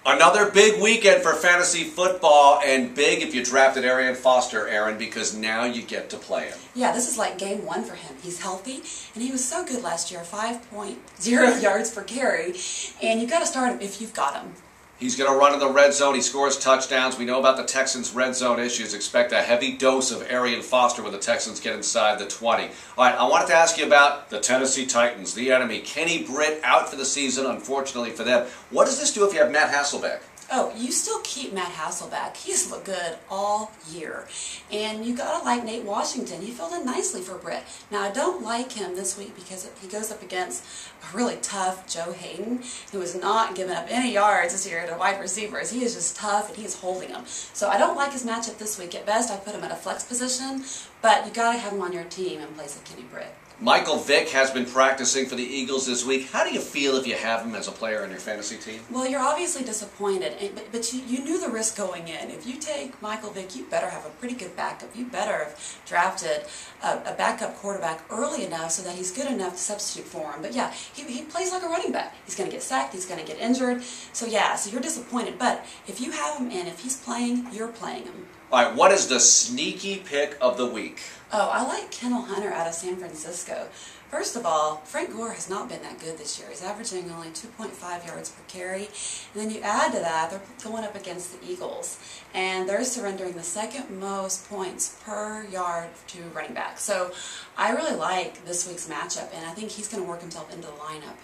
Another big weekend for fantasy football, and big if you drafted Arian Foster, Erin, because now you get to play him. Yeah, this is like game one for him. He's healthy, and he was so good last year, 5.0 yards per carry, and you've got to start him if you've got him. He's going to run in the red zone. He scores touchdowns. We know about the Texans' red zone issues. Expect a heavy dose of Arian Foster when the Texans get inside the 20. All right, I wanted to ask you about the Tennessee Titans, the enemy. Kenny Britt out for the season, unfortunately for them. What does this do if you have Matt Hasselbeck? Oh, you still keep Matt Hasselbeck. He's looked good all year. And you got to like Nate Washington. He filled in nicely for Britt. Now, I don't like him this week because he goes up against a really tough Joe Hayden, who is not giving up any yards this year to wide receivers. He is just tough, and he is holding them. So I don't like his matchup this week. At best, I put him at a flex position, but you got to have him on your team in place of Kenny Britt. Michael Vick has been practicing for the Eagles this week. How do you feel if you have him as a player in your fantasy team? Well, you're obviously disappointed, but you knew the risk going in. If you take Michael Vick, you better have a pretty good backup. You better have drafted a backup quarterback early enough so that he's good enough to substitute for him. But yeah, he plays like a running back. He's going to get sacked. He's going to get injured. So yeah, so you're disappointed. But if you have him in, if he's playing, you're playing him. All right, what is the sneaky pick of the week? Oh, I like Kendall Hunter out of San Francisco. First of all, Frank Gore has not been that good this year. He's averaging only 2.5 yards per carry. And then you add to that, they're going up against the Eagles. And they're surrendering the second most points per yard to running back. So I really like this week's matchup, and I think he's going to work himself into the lineup.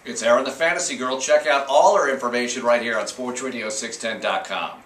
It's Erin the Fantasy Girl. Check out all her information right here on SportsRadio610.com.